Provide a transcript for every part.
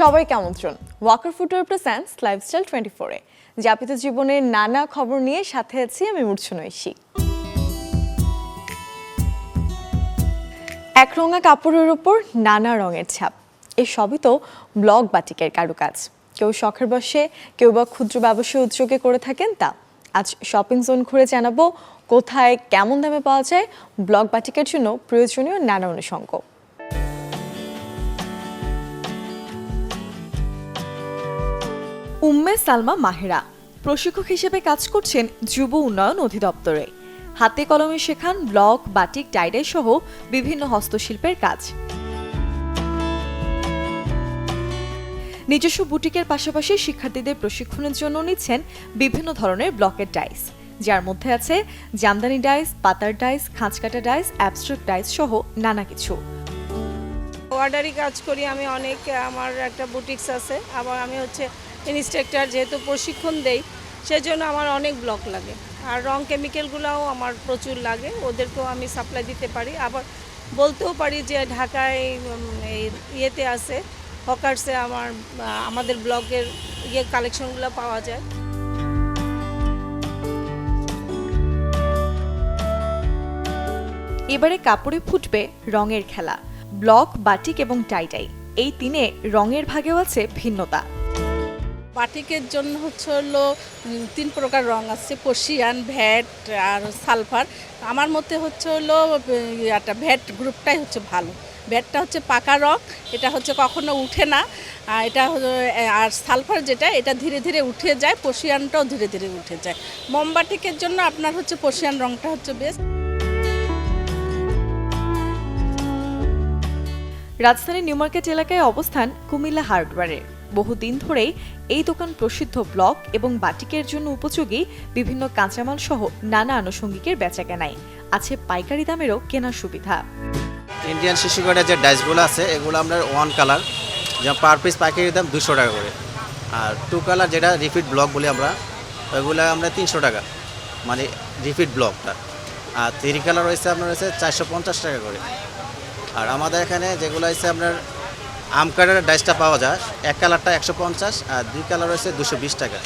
সবাইকে আমন্ত্রণ Waker footwear presents lifestyle 24 এ যাপিত জীবনের নানা খবর নিয়ে সাথে আছি আমি মূর্ছনা ঐশী। একরঙা কাপড়ের উপর নানা রঙের ছাপ, এই সবই তো ব্লক বাটিকের কারুকাজ। কেউ শখের বশে, কেউ বা ক্ষুদ্র ব্যবসায় উদ্যোগে করে থাকেন তা। আজ শপিং জোন ঘুরে জানাবো কোথায় কেমন দামে পাওয়া যায় ব্লক বাটিকের জন্য প্রয়োজনীয় নানা অনুষঙ্গ। উম্মে সালমা মাহেরা প্রশিক্ষক হিসেবে কাজ করছেন যুব উন্নয়ন অধিদপ্তরে। হাতে কলমে শেখান ব্লক, বাটিক, টাইডাই সহ বিভিন্ন হস্তশিল্পের কাজ। নিজস্ব বুটিকের পাশাপাশি শিক্ষার্থীদের প্রশিক্ষণের জন্য নিচ্ছেন বিভিন্ন ধরনের ব্লকের ডাইস, যার মধ্যে আছে জামদানি ডাইস, পাতার ডাইস, খাঁজকাটা ডাইস, অ্যাবস্ট্রাক্ট ডাইস সহ নানা কিছু। অর্ডারি কাজ করি আমি অনেক, আমার একটা বুটিক্স আছে, আবার আমি ইনস্ট্রাক্টর, যেহেতু প্রশিক্ষণ দেই সেজন্য আমার অনেক ব্লক লাগে। আর রং কেমিক্যালগুলোও আমার প্রচুর লাগে, ওদেরকেও আমি সাপ্লাই দিতে পারি। আবার বলতেও পারি যে ঢাকায় ইয়েতে আছে হকার্সে আমাদের ব্লকের কালেকশনগুলো পাওয়া যায়। এবারে কাপড়ে ফুটবে রঙের খেলা। ব্লক, বাটিক এবং টাইডাই এই তিনে রঙের ভাগেও আছে ভিন্নতা। বাটিকের জন্য হলো 3 প্রকার রং আছে, পশিয়ান, ভ্যাট আর সালফার। আমার মতে হলো একটা ভ্যাট গ্রুপটাই ভালো। ভ্যাটটা পাকা রং, এটা কখনো উঠে না। এটা আর সালফার যেটা, এটা ধীরে ধীরে উঠে যায়। পশিয়ানটাও ধীরে ধীরে উঠে যায়। মোমবাটিকের জন্য আপনার পশিয়ান রংটা বেস্ট। রাজধানীর নিউ মার্কেট এলাকায় অবস্থান কুমিল্লা হার্ডওয়্যারের। বহুদিন ধরেই এই দোকান প্রসিদ্ধ ব্লক এবং বাটিকের জন্য উপযোগী বিভিন্ন কাঁচামাল সহ নানা আনুষঙ্গিকের বেচাকেনায় আছে পাইকারি দামেরও কেনার সুবিধা। ইন্ডিয়ান শিশু কার্ডের যে ডাইসগুলো আছে এগুলো আমরা 1 কালার, যেমন পার পিস পাইকারি দাম 200 টাকা করে। আর 2 কালার যেটা রিপিট ব্লক বলি আমরা, ওইগুলো আমরা 300 টাকা, মানে রিপিট ব্লকটা। আর 3 কালার আপনার 450 টাকা করে। আর আমাদের এখানে যেগুলো আপনার আম কালারের ডাইসটা পাওয়া যায়, 1 কালারটা 150 আর 2 কালার 220 টাকা।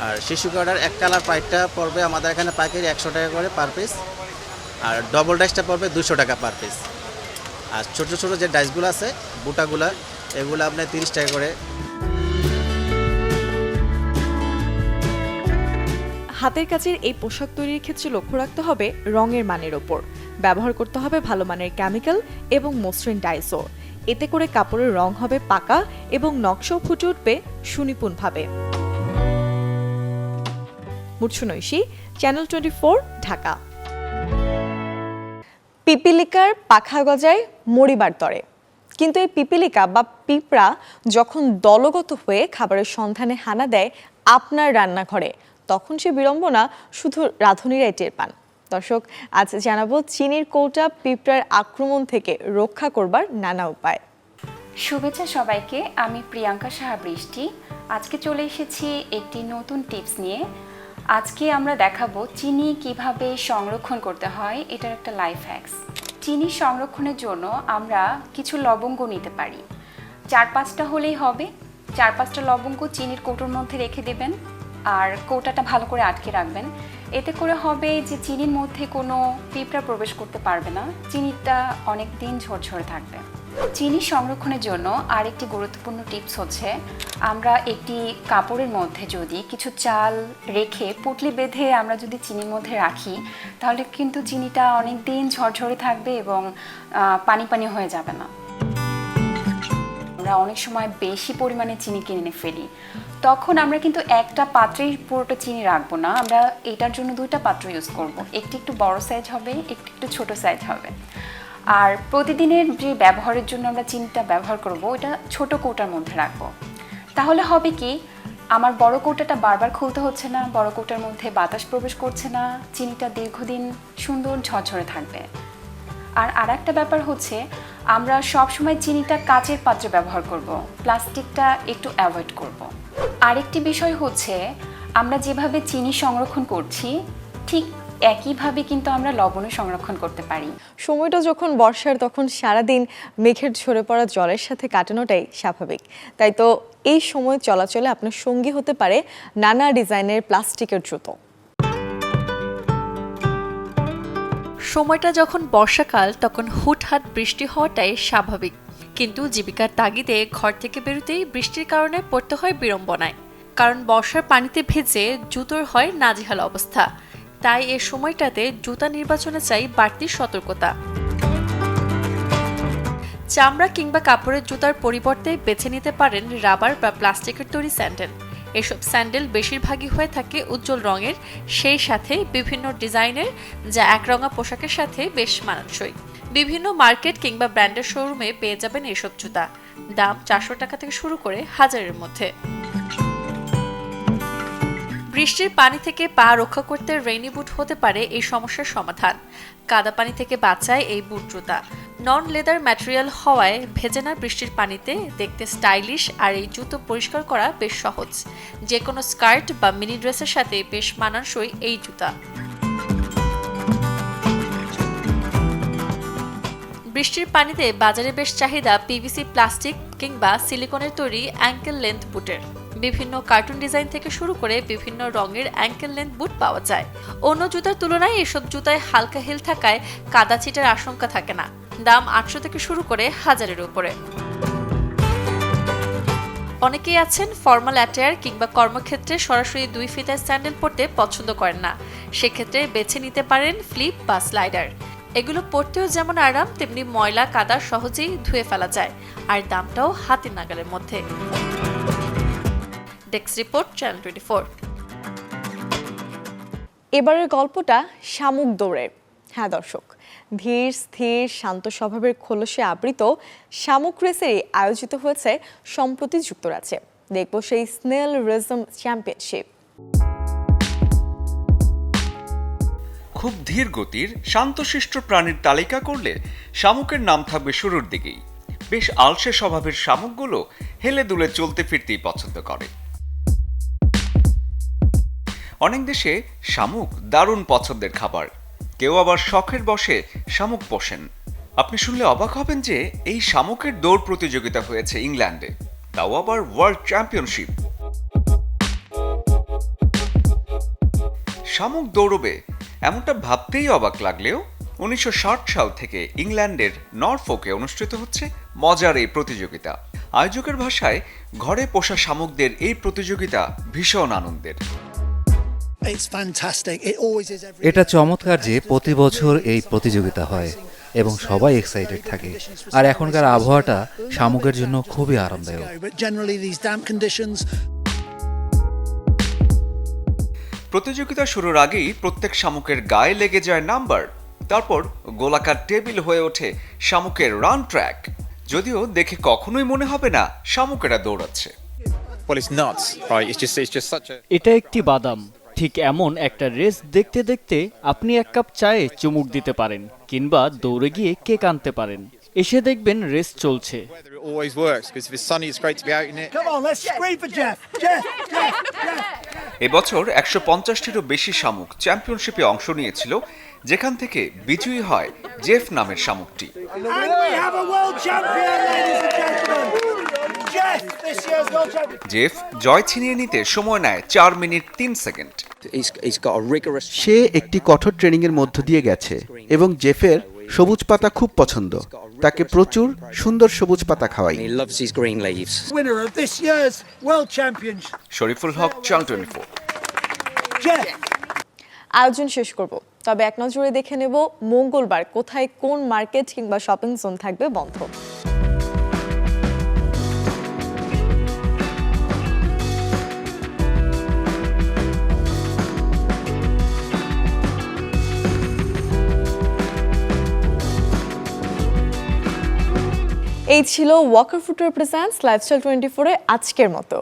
আর শিশু কার্ডের 1 কালার পাইপটা পড়বে আমাদের এখানে পাইকারি 100 টাকা করে পার পিস। আর ডবল ডাইসটা পড়বে 200 টাকা পার পিস। আর ছোটো ছোটো যে ডাইসগুলো আছে বুটাগুলো, এগুলো আপনার 30 টাকা করে। হাতের কাজের এই পোশাক তৈরির ক্ষেত্রে লক্ষ্য রাখতে হবে রঙের মানের ওপর। ব্যবহার করতে হবে ভালো মানের কেমিক্যাল এবং মসৃণ ডাইসও। এতে করে কাপড়ের রং হবে পাকা এবং নকশাও ফুটে উঠবে সুনিপুণভাবে। মূর্ছনা ঐশী, চ্যানেল 24, ঢাকা। পিপিলিকার পাখা গজায় মরিবার তরে, কিন্তু এই পিপিলিকা বা পিঁপড়া যখন দলগত হয়ে খাবারের সন্ধানে হানা দেয় আপনার রান্নাঘরে, তখন সে বিড়ম্বনা শুধু রাঁধুনিরাই টের পান। দর্শক, আজ জানাবো চিনির কৌটা পিঁপড়ার আক্রমণ থেকে রক্ষা করবার নানা উপায়। শুভেচ্ছা সবাইকে, আমি প্রিয়াঙ্কা সাহা বৃষ্টি। আজকে চলে এসেছি একটি নতুন টিপস নিয়ে। আজকে আমরা দেখাবো চিনি কিভাবে সংরক্ষণ করতে হয়, এটার একটা লাইফ হ্যাকস। চিনি সংরক্ষণের জন্য আমরা কিছু লবঙ্গ নিতে পারি। 4-5টা হলেই হবে। 4-5টা লবঙ্গ চিনির কৌটোর মধ্যে রেখে দেবেন আর কৌটাটা ভালো করে আটকে রাখবেন। এতে করে হবে যে চিনির মধ্যে কোনো পিঁপড়া প্রবেশ করতে পারবে না, চিনিটা অনেক দিন ঝরঝরে থাকবে। চিনি সংরক্ষণের জন্য আরেকটি গুরুত্বপূর্ণ টিপস আমরা একটি কাপড়ের মধ্যে যদি কিছু চাল রেখে পুঁটলি বেঁধে আমরা যদি চিনির মধ্যে রাখি, তাহলে কিন্তু চিনিটা অনেক দিন ঝরঝরে থাকবে এবং পানি পানি হয়ে যাবে না। আমরা অনেক সময় বেশি পরিমাণে চিনি কিনে ফেলি, তখন আমরা কিন্তু একটা পাত্রেই পুরোটা চিনি রাখবো না, আমরা এটার জন্য 2টা পাত্র ইউজ করব। একটি একটু বড় সাইজ হবে, একটি একটু ছোট সাইজ হবে। আর প্রতিদিনের যে ব্যবহারের জন্য আমরা চিনিটা ব্যবহার করব, ওটা ছোট কৌটার মধ্যে রাখবো। তাহলে হবে কি, আমার বড় কৌটাটা বারবার খুলতে হচ্ছে না, বড় কৌটার মধ্যে বাতাস প্রবেশ করছে না, চিনিটা দীর্ঘদিন সুন্দর ঝরঝরে থাকবে। আর আরেকটা ব্যাপার আমরা সব সময় চিনিটা কাচের পাত্রে ব্যবহার করব, প্লাস্টিকটা একটু অ্যাভয়েড করব। আরেকটি বিষয় আমরা যেভাবে চিনি সংরক্ষণ করছি ঠিক একইভাবে কিন্তু আমরা লবণও সংরক্ষণ করতে পারি। সময়টা যখন বর্ষার তখন সারাদিন মেঘের ঝরে পড়া জলের সাথে কাটানোটাই স্বাভাবিক। তাই তো এই সময় চলাচলে আপনার সঙ্গী হতে পারে নানা ডিজাইনের প্লাস্টিকের জুতো। সময়টা যখন বর্ষাকাল তখন হুটহাট বৃষ্টি হওয়াটাই স্বাভাবিক, কিন্তু জীবিকার তাগিদে ঘর থেকে বেরোতেই বৃষ্টির কারণে পড়তে হয় বিড়ম্বনায়। কারণ বর্ষার পানিতে ভেজে জুতোর হয় নাজেহাল অবস্থা। তাই এ সময়টাতে জুতা নির্বাচনে চাই বাড়তি সতর্কতা। চামড়া কিংবা কাপড়ের জুতার পরিবর্তে বেছে নিতে পারেন রাবার বা প্লাস্টিকের তৈরি স্যান্ডেল। এসব স্যান্ডেল বেশিরভাগই হয়ে থাকে উজ্জ্বল রঙের, সেই সাথে বিভিন্ন ডিজাইনের, যা একরঙা পোশাকের সাথে বেশ মানানসই। বিভিন্ন মার্কেট কিংবা ব্র্যান্ডের শোরুমে পেয়ে যাবেন এসব জুতা। দাম 400 টাকা থেকে শুরু করে 1000-এর মধ্যে। বৃষ্টির পানি থেকে পা রক্ষা করতে রেইনি বুট হতে পারে এই সমস্যার সমাধান। কাদা পানি থেকে বাঁচায় এই বুট জুতা। নন লেদার ম্যাটেরিয়াল হওয়ায় ভেজে না বৃষ্টির পানিতে, দেখতে স্টাইলিশ, আর এই জুতো পরিষ্কার করা বেশ সহজ। যে কোনো স্কার্ট বা মিনি ড্রেসের সাথে বেশ মানানসই এই জুতা। বৃষ্টির পানিতে বাজারে বেশ চাহিদা পিভিসি, প্লাস্টিক কিংবা সিলিকনের তৈরি অ্যাঙ্কেল লেন্থ বুটের। বিভিন্ন কার্টুন ডিজাইন থেকে শুরু করে বিভিন্ন রঙের অ্যাঙ্কেল লেন্থ বুট পাওয়া যায়। অন্য জুতার তুলনায় এসব জুতায় হালকা হিল থাকায় কাদা ছিটার আশঙ্কা থাকে না। দাম 800 থেকে শুরু করে 1000-এর উপরে। অনেকেই আছেন ফর্মাল অ্যাটায়ার কিংবা কর্মক্ষেত্রে সরাসরি 2 ফিতার স্যান্ডেল পরতে পছন্দ করেন না। সেক্ষেত্রে বেছে নিতে পারেন ফ্লিপ বা স্লাইডার। এগুলো পরতেও যেমন আরাম, তেমনি ময়লা কাদা সহজেই ধুয়ে ফেলা যায়, আর দামটাও হাতের নাগালের মধ্যে। Desk report, channel 24। এবারের গল্পটা শামুক দৌড়ের। হ্যাঁ দর্শক, ধীর স্থির শান্ত স্বভাবের খোলসে আবৃত শামুক রেসেরই আয়োজিত হয়েছে সম্প্রতি যুক্তরাজ্যে। দেখব সেই স্নেল রেজম চ্যাম্পিয়নশিপ। খুব ধীর গতির শান্তশিষ্ট প্রাণীর তালিকা করলে শামুকের নাম থাকবে শুরুর দিকেই। বেশ আলসে স্বভাবের শামুকগুলো হেলে দুলে চলতে ফিরতেই পছন্দ করে। অনেক দেশে শামুক দারুণ পছন্দের খাবার। কেউ আবার শখের বশে শামুক পোষেন। আপনি শুনলে অবাক হবেন যে এই শামুকের দৌড় প্রতিযোগিতা হয়েছে ইংল্যান্ডে, তাও আবার ওয়ার্ল্ড চ্যাম্পিয়নশিপ। শামুক দৌড়বে এমনটা ভাবতেই অবাক লাগলেও 1960 সাল থেকে ইংল্যান্ডের নরফোকে অনুষ্ঠিত হচ্ছে মজার এই প্রতিযোগিতা। আয়োজকের ভাষায় ঘরে পোষা শামুকদের এই প্রতিযোগিতা ভীষণ আনন্দের। এটা চমৎকার যে প্রতি বছর এই প্রতিযোগিতা হয় এবং সবাই এক্সাইটেড থাকে, আর এখনকার আবহাওয়াটা শামুকের জন্য খুবই আরামদায়ক। প্রতিযোগিতা শুরুর আগেই প্রত্যেক শামুকের গায়ে লেগে যায় নাম্বার। তারপর গোলাকার টেবিল হয়ে ওঠে শামুকের রান ট্র্যাক। যদিও দেখে কখনোই মনে হবে না শামুকেরা দৌড়াচ্ছে। এটা একটি বাদাম। ঠিক এমন একটা রেস দেখতে দেখতে আপনি এক কাপ চায়ে চুমুক দিতে পারেন, কিংবা দৌড়ে গিয়ে কেক আনতে পারেন। এসে দেখবেন রেস চলছে। এবছর 150টিরও বেশি শামুক চ্যাম্পিয়নশিপে অংশ নিয়েছিল, যেখান থেকে বিজয়ী হয় জেফ নামের শামুকটি। জেফ জয় ছিনিয়ে নিতে সময় নেয় 4 মিনিট 3 সেকেন্ড। সে একটি কঠোর ট্রেনিং এর মধ্য দিয়ে গেছে এবং জেফের সবুজ পাতা খুব পছন্দ। তাকে প্রচুর সুন্দর সবুজ পাতা খাওয়াই। শরীফুল হক, চ্যানেল 24। আয়োজন শেষ করব, তবে এক নজরে দেখে নেব মঙ্গলবার কোথায় কোন মার্কেট কিংবা শপিং জোন থাকবে বন্ধ। এই ছিল ওয়াকার ফুটওয়্যার প্রেজেন্টস লাইফস্টাইল 24-এর আজকের মতো।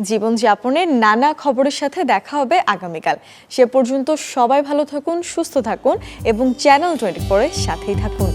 জীবনযাপনের নানা খবরের সাথে দেখা হবে আগামীকাল। সে পর্যন্ত সবাই ভালো থাকুন, সুস্থ থাকুন এবং চ্যানেল 24-এর সাথেই থাকুন।